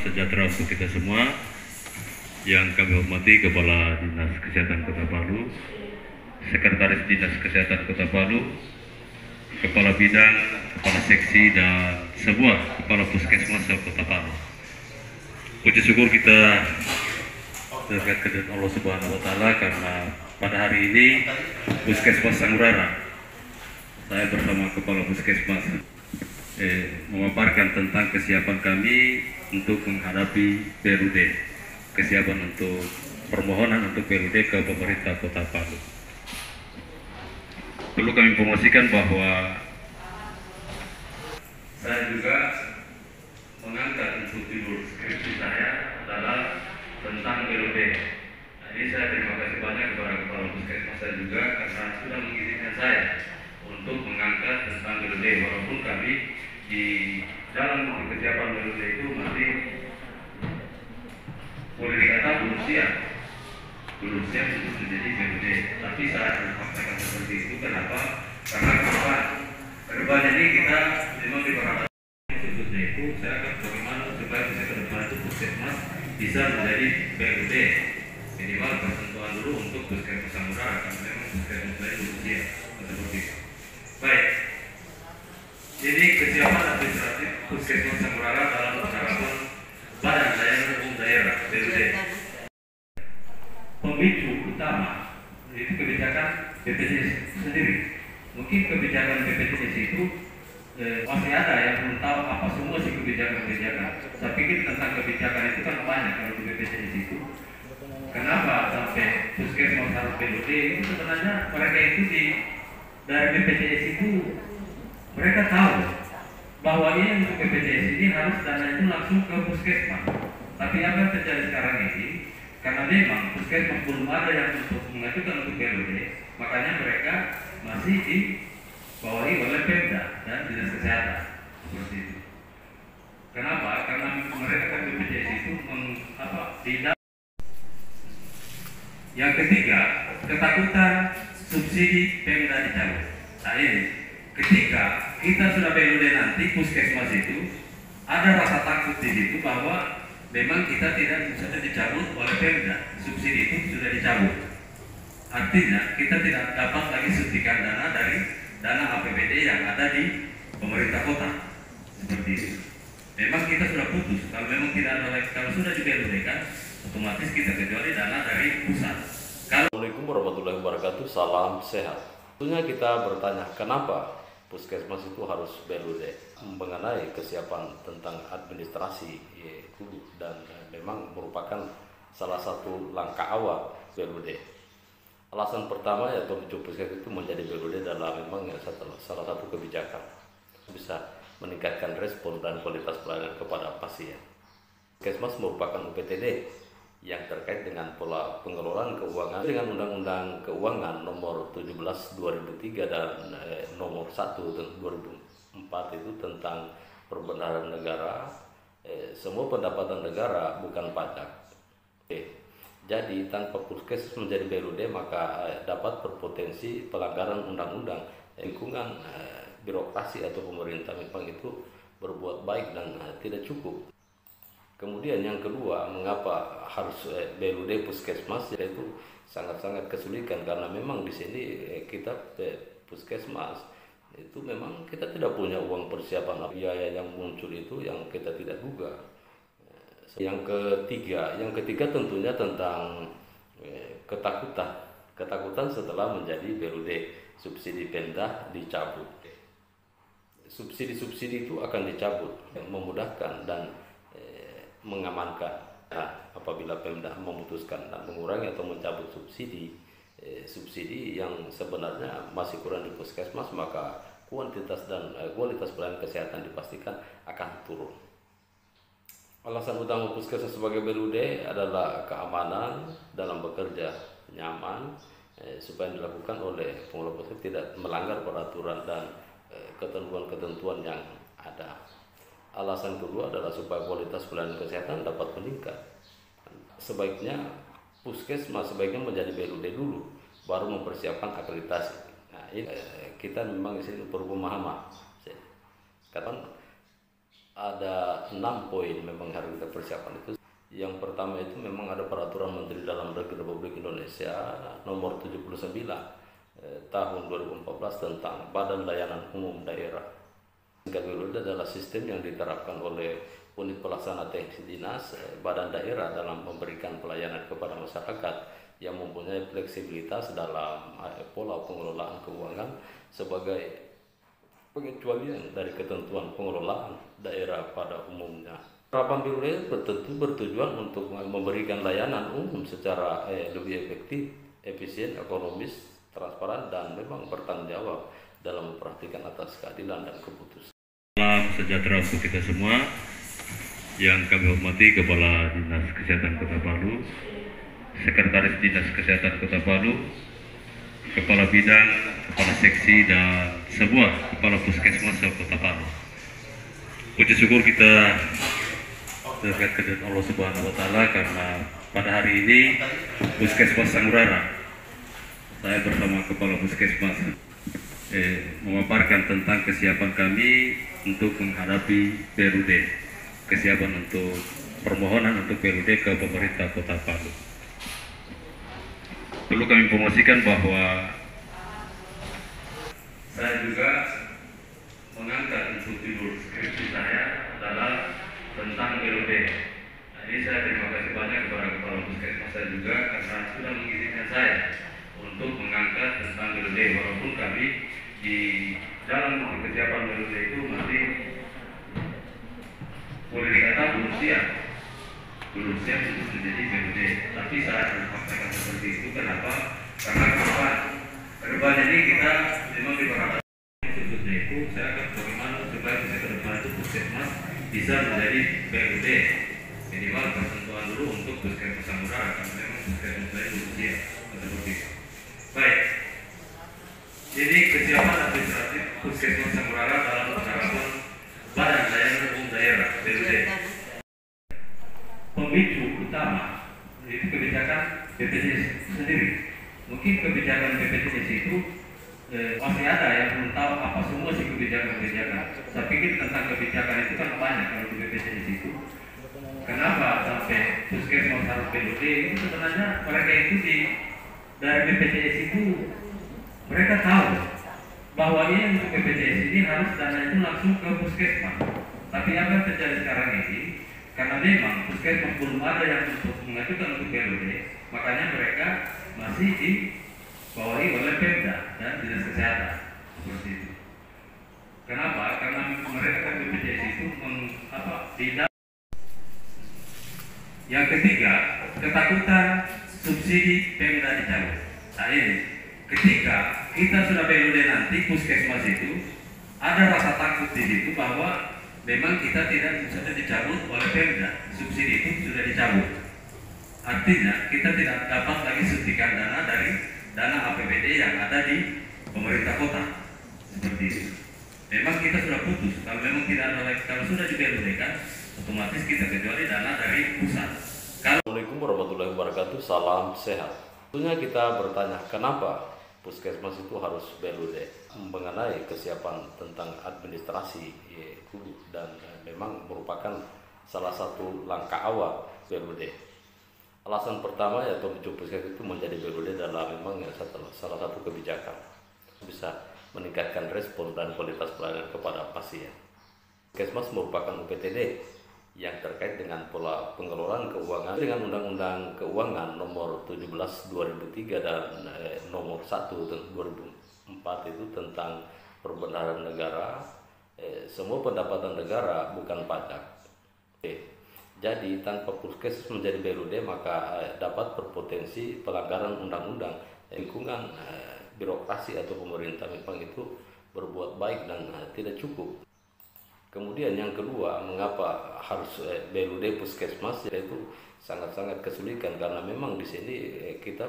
sejahtera untuk kita semua. Yang kami hormati Kepala Dinas Kesehatan Kota Palu, Sekretaris Dinas Kesehatan Kota Palu, Kepala Bidang, Kepala Seksi, dan semua Kepala Puskesmas Kota Palu. Puji syukur kita terkait kepada Allah Subhanahu Wa Taala karena pada hari ini Puskesmas Sangurara, saya bersama Kepala Puskesmas memaparkan tentang kesiapan kami untuk menghadapi PLUD, kesiapan untuk permohonan untuk PLUD ke pemerintah Kota Palu. Perlu kami informasikan bahwa saya juga mengangkat untuk judul skripsi saya adalah tentang PLUD. Jadi saya terima kasih banyak kepada Kepala Puskesmas saya juga karena sudah mengizinkan saya untuk mengangkat tentang PLUD, walaupun kami di dalam kesiapan PLUD itu masih boleh dikata belum siap untuk menjadi PLUD. Tapi saya mengatakan seperti itu kenapa? Karena ke depan ini kita memang diperhatikan khususnya itu saya akan bagaimana supaya bisa ke depan itu Puskesmas bisa menjadi PLUD, minimal persentuhan dulu untuk Puskesmas Sangurara karena memang Puskesmas lain belum siap seperti itu. Baik, jadi kesiapan administratif Puskesmas Sangurara dalam penerapan Badan Layanan Umum Daerah (BLUD). Pemicu utama itu kebijakan BPJS sendiri. Mungkin kebijakan BPJS itu masih ada yang belum tahu apa semua sih kebijakan-kebijakan. Saya pikir tentang kebijakan itu kan banyak kalau di BPJS itu. Kenapa sampai Puskesmas harus PLUD? Itu sebenarnya mereka itu dari BPJS itu mereka tahu bahwa ini untuk BPJS ini harus dana itu langsung ke Puskesmas. Tapi apa yang terjadi sekarang ini? Karena memang Puskesmas belum ada yang untuk mengajukan untuk PLUD, makanya mereka masih dibawahi oleh Pemda dan Dinas Kesehatan seperti itu. Kenapa? Karena mereka kan BPJS itu tidak. Yang ketiga, ketakutan subsidi Pemda dicabut. Nah ini, ketika kita sudah PLUD nanti Puskesmas itu ada rasa takut di situ bahwa memang kita tidak bisa dicabut oleh Pemda, subsidi itu sudah dicabut. Artinya kita tidak dapat lagi suntikan dana dari dana APBD yang ada di pemerintah kota. Seperti itu. Memang kita sudah putus. Kalau memang tidak ada lagi, kalau sudah di PLUD kan, otomatis kita kecuali dana dari pusat. Assalamualaikum warahmatullahi wabarakatuh. Salam sehat. Tentunya kita bertanya kenapa Puskesmas itu harus PLUD mengenai kesiapan tentang administrasi dan memang merupakan salah satu langkah awal PLUD. Alasan pertama ya pemicu Puskesmas itu menjadi PLUD adalah memang salah satu kebijakan bisa meningkatkan respon dan kualitas pelayanan kepada pasien. Puskesmas merupakan UPTD yang terkait dengan pola pengelolaan keuangan dengan Undang-Undang Keuangan Nomor 17 2003 dan Nomor 1 2004 itu tentang perbendaharaan negara. Semua pendapatan negara bukan pajak. Jadi tanpa Puskesmas menjadi PLUD maka dapat berpotensi pelanggaran undang-undang. Lingkungan birokrasi atau pemerintah memang itu berbuat baik dan tidak cukup. Kemudian yang kedua, mengapa harus PLUD Puskesmas? Yaitu sangat-sangat kesulitan karena memang di sini kita Puskesmas itu memang kita tidak punya uang persiapan, biaya yang muncul itu yang kita tidak duga. Yang ketiga tentunya tentang ketakutan setelah menjadi PLUD, subsidi Pemda dicabut. Subsidi itu akan dicabut, memudahkan dan mengamankan. Apabila Pemda memutuskan dan mengurangi atau mencabut subsidi yang sebenarnya masih kurang di Puskesmas, maka kuantitas dan kualitas pelayanan kesehatan dipastikan akan turun. Alasan utama Puskesmas sebagai PLUD adalah keamanan dalam bekerja, nyaman, supaya dilakukan oleh pengelola Puskesmas tidak melanggar peraturan dan ketentuan-ketentuan yang ada. Alasan kedua adalah supaya kualitas pelayanan kesehatan dapat meningkat. Sebaiknya Puskesmas menjadi PLUD dulu, baru mempersiapkan akreditasi. Nah, ini kita memang di sini perlu pemahaman. Kapan Ada 6 poin memang harus kita persiapkan itu. Yang pertama itu memang ada peraturan Menteri Dalam Negeri Republik Indonesia nomor 79 tahun 2014 tentang Badan Layanan Umum Daerah. BLUD adalah sistem yang diterapkan oleh unit pelaksana teknis dinas badan daerah dalam memberikan pelayanan kepada masyarakat yang mempunyai fleksibilitas dalam pola pengelolaan keuangan sebagai pengecualian dari ketentuan pengelolaan daerah pada umumnya. Penerapan BLUD tentu bertujuan untuk memberikan layanan umum secara lebih efektif, efisien, ekonomis, transparan, dan memang bertanggung jawab dalam memperhatikan atas keadilan dan keputusan. Salam sejahtera untuk kita semua. Yang kami hormati Kepala Dinas Kesehatan Kota Palu, Sekretaris Dinas Kesehatan Kota Palu, Kepala Bidang, Kepala Seksi, dan semua Kepala Puskesmas Kota Palu. Puji syukur kita terkait dengan Allah Subhanahu Wa Taala karena pada hari ini Puskesmas Sanggurara, saya bersama Kepala Puskesmas memaparkan tentang kesiapan kami untuk menghadapi BLUD, kesiapan untuk permohonan untuk BLUD ke pemerintah Kota Palu. Perlu kami informasikan bahwa saya juga mengangkat untuk judul skripsi saya adalah tentang BLUD. Jadi saya terima kasih banyak kepada Kepala Puskesmas saya juga karena sudah mengizinkan saya untuk mengangkat tentang BLUD, walaupun kami di dalam kesiapan BLUD itu masih boleh dikata belum siap untuk menjadi BLUD. Tapi saya mengatakan seperti itu kenapa? Karena kedepan ini kita memang diperhatikan sebetulnya itu saya akan bagaimana supaya bisa kedepan itu Puskesmas bisa menjadi BLUD minimal ketentuan dulu untuk Puskesmas Sanggurara karena memang Puskesmas saya belum siap seperti itu. Baik, jadi kesiapan administratif Puskesmas Sanggurara dalam penerapan Badan Layanan Umum Daerah BLUD. Pemicu utama itu kebijakan BPJS sendiri. Mungkin kebijakan BPJS itu masih ada yang belum tahu apa semua sih kebijakan-kebijakan. Saya pikir tentang kebijakan itu kan banyak kalau di BPJS itu. Kenapa sampai Puskesmas harus BLUD? Itu sebenarnya mereka itu dari BPJS itu mereka tahu bahwa ini untuk BPJS ini harus dana itu langsung ke Puskesmas. Tapi apa yang terjadi sekarang ini? Karena memang Puskesmas belum ada yang untuk mengajukan untuk BLUD, makanya mereka masih dibawahi oleh Pemda dan Dinas Kesehatan seperti itu. Kenapa? Karena mereka kan BPJS itu tidak. Yang ketiga, ketakutan subsidi Pemda dicabut. Nah ini, ketika kita sudah BLUD nanti Puskesmas itu ada rasa takut di situ bahwa memang kita tidak sudah dicabut oleh Pemda, subsidi itu sudah dicabut. Artinya kita tidak dapat lagi suntikan dana dari dana APBD yang ada di pemerintah kota seperti itu. Memang kita sudah putus. Kalau memang tidak ada lagi, kalau sudah di BLUD kan, otomatis kita kecuali dana dari pusat. Assalamualaikum warahmatullahi wabarakatuh. Salam sehat. Tentunya kita bertanya kenapa Puskesmas itu harus BLUD mengenai kesiapan tentang administrasi dan memang merupakan salah satu langkah awal BLUD. Alasan pertama yaitu Puskesmas itu menjadi BLUD adalah memang salah satu kebijakan bisa meningkatkan respon dan kualitas pelayanan kepada pasien. Puskesmas merupakan UPTD yang terkait dengan pola pengelolaan keuangan dengan Undang-Undang Keuangan nomor 17 2003 dan nomor 1 2004 itu tentang perbendaharaan negara. Semua pendapatan negara bukan pajak. Jadi tanpa Puskesmas menjadi BLUD maka dapat berpotensi pelanggaran undang-undang. Lingkungan birokrasi atau pemerintah memang itu berbuat baik dan tidak cukup. Kemudian yang kedua, mengapa harus BLUD Puskesmas? Yaitu sangat-sangat kesulitan karena memang di sini kita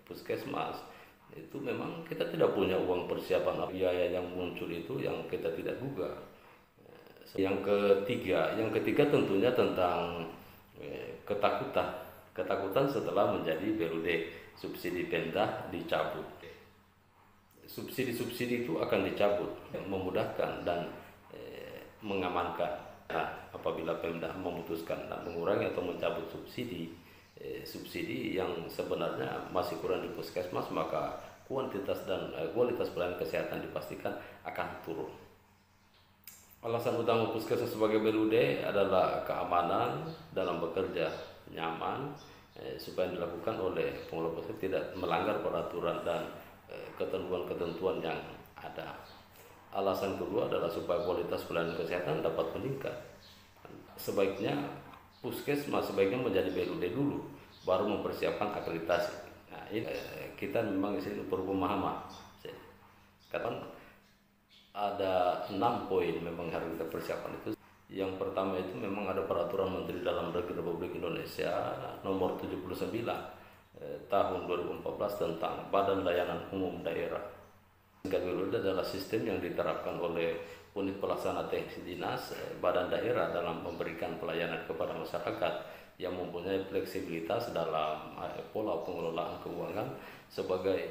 Puskesmas itu memang kita tidak punya uang persiapan, biaya yang muncul itu yang kita tidak duga. Yang ketiga tentunya tentang ketakutan setelah menjadi BLUD, subsidi Pemda dicabut. Subsidi itu akan dicabut, memudahkan dan mengamankan apabila Pemda memutuskan mengurangi atau mencabut subsidi yang sebenarnya masih kurang di puskesmas, maka kuantitas dan kualitas pelayanan kesehatan dipastikan akan turun. Alasan utama puskesmas sebagai BLUD adalah keamanan dalam bekerja, nyaman, supaya dilakukan oleh pengelola puskesmas tidak melanggar peraturan dan ketentuan-ketentuan yang ada. Alasan kedua adalah supaya kualitas pelayanan kesehatan dapat meningkat. Sebaiknya puskesmas menjadi BLUD dulu, baru mempersiapkan akreditasi. Nah, ini kita memang di sini perlu pemahaman. Katakan ada 6 poin memang harus kita persiapkan itu. Yang pertama itu memang ada peraturan Menteri Dalam Negeri Republik Indonesia nomor 79 tahun 2014 tentang Badan Layanan Umum Daerah. BLUD adalah sistem yang diterapkan oleh unit pelaksana teknis dinas badan daerah dalam memberikan pelayanan kepada masyarakat yang mempunyai fleksibilitas dalam pola pengelolaan keuangan sebagai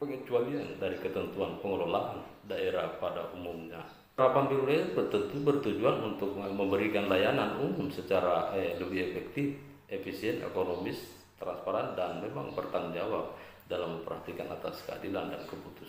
pengecualian dari ketentuan pengelolaan daerah pada umumnya. Penerapan BLUD tentu bertujuan untuk memberikan layanan umum secara lebih efektif, efisien, ekonomis, transparan, dan memang bertanggung jawab dalam memperhatikan atas keadilan dan keputusan.